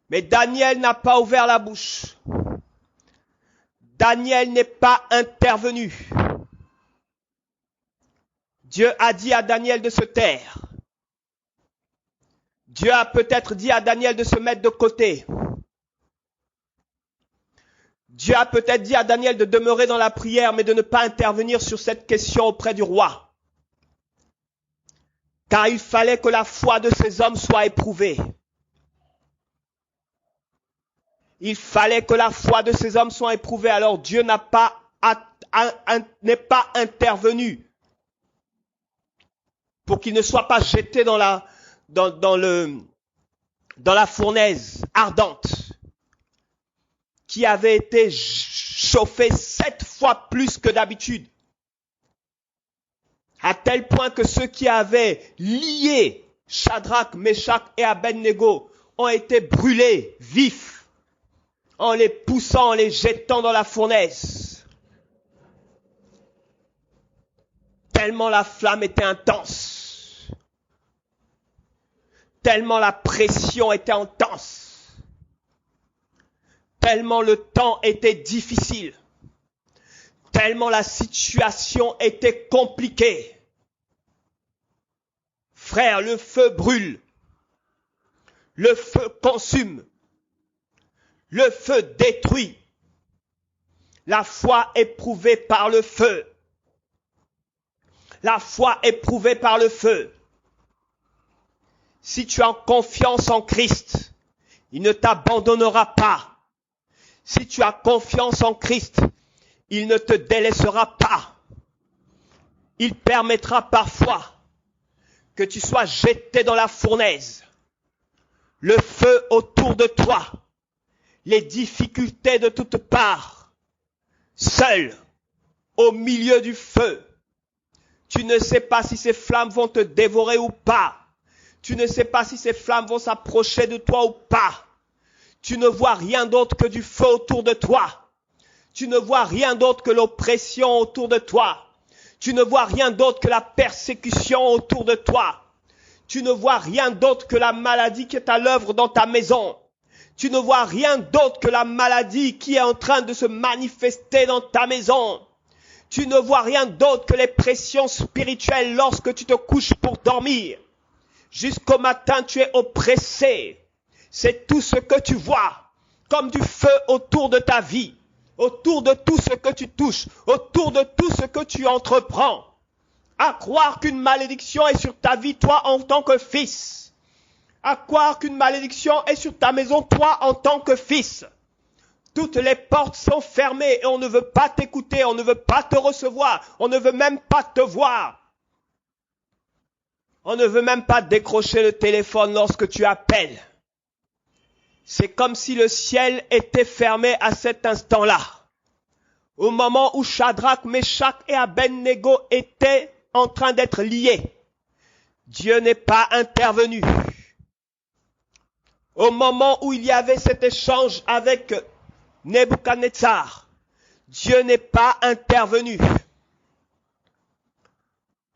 Mais Daniel n'a pas ouvert la bouche. Daniel n'est pas intervenu. Dieu a dit à Daniel de se taire. Dieu a peut-être dit à Daniel de se mettre de côté. Dieu a peut-être dit à Daniel de demeurer dans la prière, mais de ne pas intervenir sur cette question auprès du roi. Car il fallait que la foi de ces hommes soit éprouvée. Il fallait que la foi de ces hommes soit éprouvée. Alors Dieu n'est pas intervenu pour qu'ils ne soient pas jetés dans la fournaise ardente qui avait été chauffée 7 fois plus que d'habitude. À tel point que ceux qui avaient lié Shadrach, Meshach et Abednego ont été brûlés vifs en les poussant, en les jetant dans la fournaise. Tellement la flamme était intense. Tellement la pression était intense. Tellement le temps était difficile. Tellement la situation était compliquée. Frère, le feu brûle. Le feu consume. Le feu détruit. La foi éprouvée par le feu. La foi éprouvée par le feu. Si tu as confiance en Christ, il ne t'abandonnera pas. Si tu as confiance en Christ, il ne te délaissera pas. Il permettra parfois que tu sois jeté dans la fournaise. Le feu autour de toi, les difficultés de toutes parts, seul, au milieu du feu. Tu ne sais pas si ces flammes vont te dévorer ou pas. Tu ne sais pas si ces flammes vont s'approcher de toi ou pas. Tu ne vois rien d'autre que du feu autour de toi. Tu ne vois rien d'autre que l'oppression autour de toi. Tu ne vois rien d'autre que la persécution autour de toi. Tu ne vois rien d'autre que la maladie qui est à l'œuvre dans ta maison. Tu ne vois rien d'autre que la maladie qui est en train de se manifester dans ta maison. Tu ne vois rien d'autre que les pressions spirituelles lorsque tu te couches pour dormir. Jusqu'au matin, tu es oppressé. C'est tout ce que tu vois, comme du feu autour de ta vie, autour de tout ce que tu touches, autour de tout ce que tu entreprends. À croire qu'une malédiction est sur ta vie, toi en tant que fils. À croire qu'une malédiction est sur ta maison, toi en tant que fils. Toutes les portes sont fermées et on ne veut pas t'écouter, on ne veut pas te recevoir, on ne veut même pas te voir. On ne veut même pas décrocher le téléphone lorsque tu appelles. C'est comme si le ciel était fermé à cet instant-là. Au moment où Shadrach, Meshach et Abednego étaient en train d'être liés, Dieu n'est pas intervenu. Au moment où il y avait cet échange avec Nebuchadnezzar, Dieu n'est pas intervenu.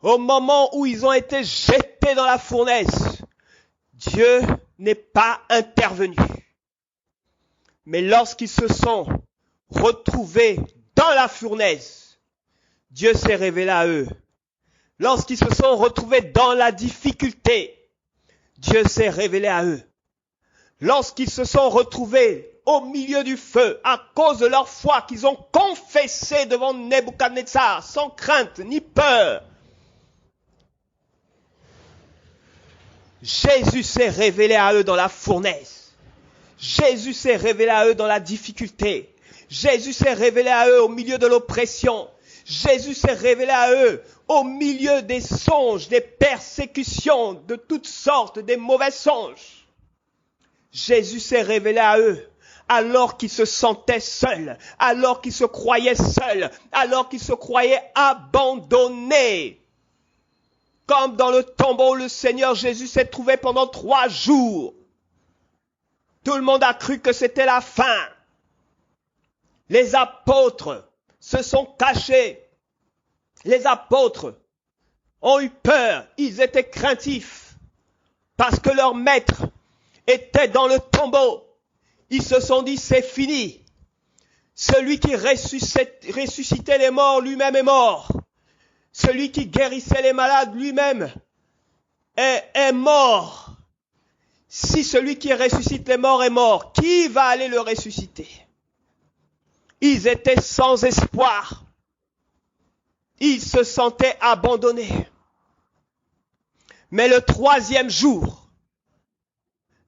Au moment où ils ont été jetés dans la fournaise, Dieu n'est pas intervenu. Mais lorsqu'ils se sont retrouvés dans la fournaise, Dieu s'est révélé à eux. Lorsqu'ils se sont retrouvés dans la difficulté, Dieu s'est révélé à eux. Lorsqu'ils se sont retrouvés au milieu du feu, à cause de leur foi qu'ils ont confessé devant Nebuchadnezzar, sans crainte ni peur, Jésus s'est révélé à eux dans la fournaise. Jésus s'est révélé à eux dans la difficulté. Jésus s'est révélé à eux au milieu de l'oppression. Jésus s'est révélé à eux au milieu des songes, des persécutions de toutes sortes, des mauvais songes. Jésus s'est révélé à eux alors qu'ils se sentaient seuls, alors qu'ils se croyaient seuls, alors qu'ils se croyaient abandonnés. Comme dans le tombeau où le Seigneur Jésus s'est trouvé pendant 3 jours. Tout le monde a cru que c'était la fin. Les apôtres se sont cachés. Les apôtres ont eu peur. Ils étaient craintifs parce que leur maître était dans le tombeau. Ils se sont dit, c'est fini. Celui qui ressuscitait les morts, lui-même est mort. Celui qui guérissait les malades lui-même est mort. Si celui qui ressuscite les morts est mort, qui va aller le ressusciter? Ils étaient sans espoir. Ils se sentaient abandonnés. Mais le 3e jour,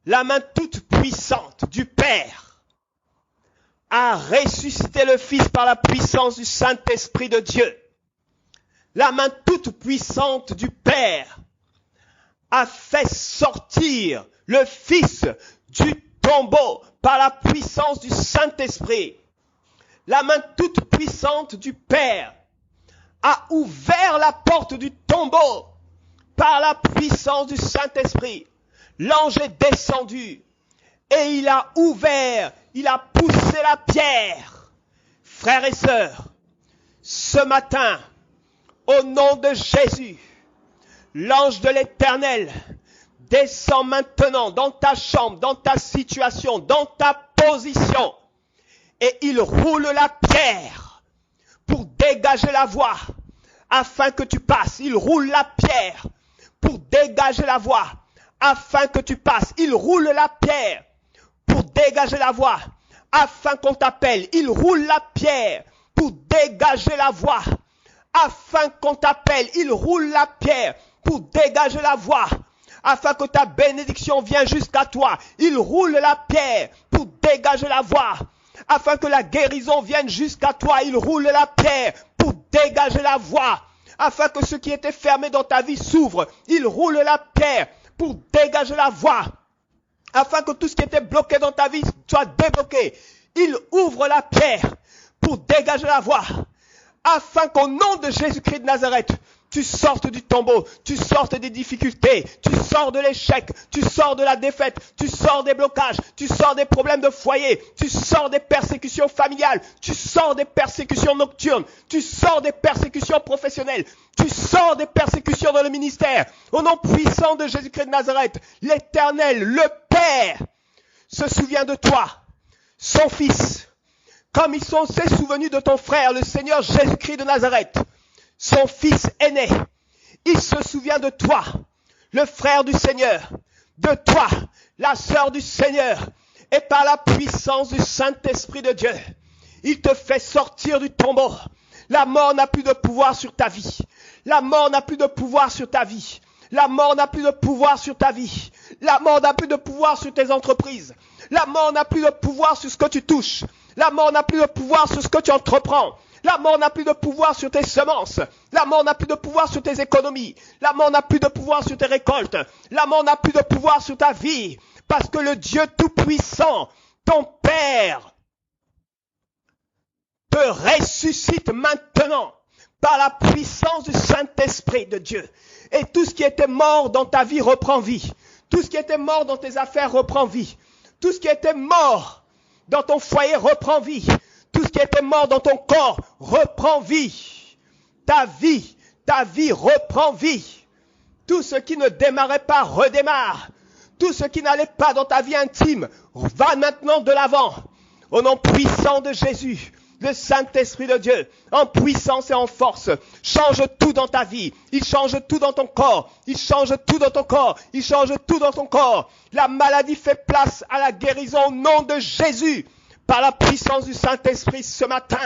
la main toute puissante du Père a ressuscité le Fils par la puissance du Saint-Esprit de Dieu. La main toute puissante du Père a fait sortir le Fils du tombeau par la puissance du Saint-Esprit. La main toute puissante du Père a ouvert la porte du tombeau par la puissance du Saint-Esprit. L'ange est descendu et il a ouvert, il a poussé la pierre. Frères et sœurs, ce matin, au nom de Jésus, l'ange de l'Éternel descend maintenant dans ta chambre, dans ta situation, dans ta position, et il roule la pierre pour dégager la voie afin que tu passes. Il roule la pierre pour dégager la voie afin que tu passes. Il roule la pierre pour dégager la voie afin qu'on t'appelle. Il roule la pierre pour dégager la voie. Afin qu'on t'appelle, il roule la pierre pour dégager la voie. Afin que ta bénédiction vienne jusqu'à toi. Il roule la pierre pour dégager la voie. Afin que la guérison vienne jusqu'à toi. Il roule la pierre pour dégager la voie. Afin que ce qui était fermé dans ta vie s'ouvre. Il roule la pierre pour dégager la voie. Afin que tout ce qui était bloqué dans ta vie soit débloqué. Il ouvre la pierre pour dégager la voie. Afin qu'au nom de Jésus-Christ de Nazareth, tu sortes du tombeau, tu sortes des difficultés, tu sors de l'échec, tu sors de la défaite, tu sors des blocages, tu sors des problèmes de foyer, tu sors des persécutions familiales, tu sors des persécutions nocturnes, tu sors des persécutions professionnelles, tu sors des persécutions dans le ministère. Au nom puissant de Jésus-Christ de Nazareth, l'Éternel, le Père, se souvient de toi, son Fils, comme il s'est souvenu de ton frère, le Seigneur Jésus-Christ de Nazareth. Son fils aîné, il se souvient de toi, le frère du Seigneur, de toi, la sœur du Seigneur, et par la puissance du Saint-Esprit de Dieu, il te fait sortir du tombeau. La mort n'a plus de pouvoir sur ta vie. La mort n'a plus de pouvoir sur ta vie. La mort n'a plus de pouvoir sur ta vie. La mort n'a plus de pouvoir sur tes entreprises. La mort n'a plus de pouvoir sur ce que tu touches. La mort n'a plus de pouvoir sur ce que tu entreprends. La mort n'a plus de pouvoir sur tes semences. La mort n'a plus de pouvoir sur tes économies. La mort n'a plus de pouvoir sur tes récoltes. La mort n'a plus de pouvoir sur ta vie. Parce que le Dieu Tout-Puissant, ton Père, te ressuscite maintenant par la puissance du Saint-Esprit de Dieu. Et tout ce qui était mort dans ta vie reprend vie. Tout ce qui était mort dans tes affaires reprend vie. Tout ce qui était mort dans ton foyer reprend vie. Tout ce qui était mort dans ton corps reprend vie. Ta vie reprend vie. Tout ce qui ne démarrait pas redémarre. Tout ce qui n'allait pas dans ta vie intime va maintenant de l'avant. Au nom puissant de Jésus, le Saint-Esprit de Dieu, en puissance et en force, change tout dans ta vie. Il change tout dans ton corps. Il change tout dans ton corps. Il change tout dans ton corps. La maladie fait place à la guérison au nom de Jésus. Par la puissance du Saint-Esprit ce matin,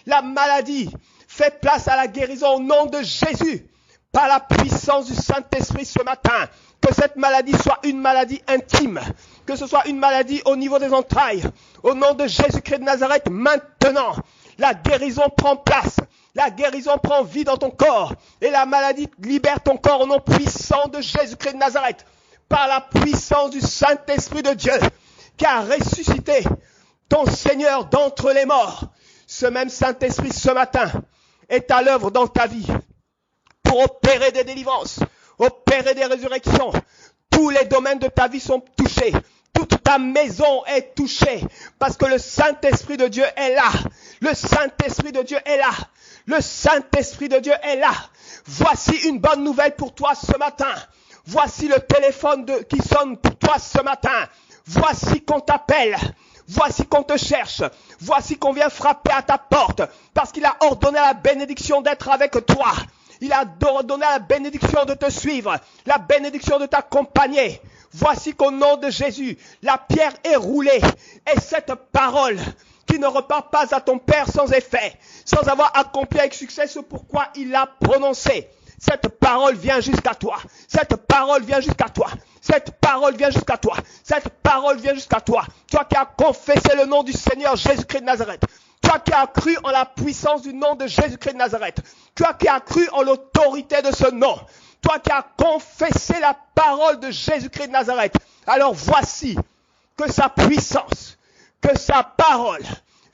la maladie fait place à la guérison au nom de Jésus. Par la puissance du Saint-Esprit ce matin, que cette maladie soit une maladie intime, que ce soit une maladie au niveau des entrailles. Au nom de Jésus-Christ de Nazareth, maintenant, la guérison prend place. La guérison prend vie dans ton corps. Et la maladie libère ton corps au nom puissant de Jésus-Christ de Nazareth. Par la puissance du Saint-Esprit de Dieu, qui a ressuscité ton Seigneur d'entre les morts. Ce même Saint-Esprit ce matin est à l'œuvre dans ta vie pour opérer des délivrances, opérer des résurrections. Tous les domaines de ta vie sont touchés. Toute ta maison est touchée parce que le Saint-Esprit de Dieu est là. Le Saint-Esprit de Dieu est là. Le Saint-Esprit de Dieu est là. Voici une bonne nouvelle pour toi ce matin. Voici le téléphone qui sonne pour toi ce matin. Voici qu'on t'appelle. Voici qu'on te cherche. Voici qu'on vient frapper à ta porte parce qu'il a ordonné la bénédiction d'être avec toi. Il a ordonné la bénédiction de te suivre, la bénédiction de t'accompagner. Voici qu'au nom de Jésus, la pierre est roulée et cette parole qui ne repart pas à ton Père sans effet, sans avoir accompli avec succès ce pourquoi il l'a prononcé. Cette parole vient jusqu'à toi. Cette parole vient jusqu'à toi. Cette parole vient jusqu'à toi. Cette parole vient jusqu'à toi. Toi qui as confessé le nom du Seigneur Jésus-Christ de Nazareth. Toi qui as cru en la puissance du nom de Jésus-Christ de Nazareth. Toi qui as cru en l'autorité de ce nom. Toi qui as confessé la parole de Jésus-Christ de Nazareth. Alors voici que sa puissance, que sa parole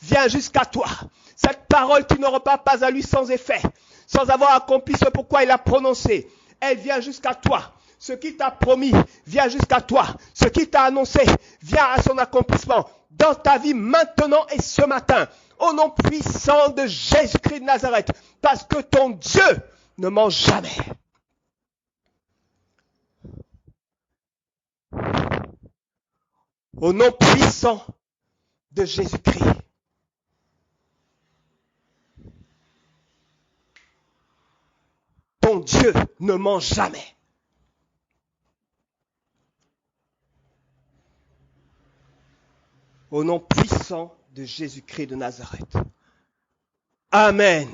vient jusqu'à toi. Cette parole qui ne repart pas à lui sans effet, sans avoir accompli ce pourquoi il a prononcé. Elle vient jusqu'à toi. Ce qu'il t'a promis vient jusqu'à toi. Ce qu'il t'a annoncé vient à son accomplissement dans ta vie maintenant et ce matin. Au nom puissant de Jésus-Christ de Nazareth. Parce que ton Dieu ne ment jamais. Au nom puissant de Jésus-Christ. Ton Dieu ne ment jamais. au nom puissant de Jésus-Christ de Nazareth. Amen.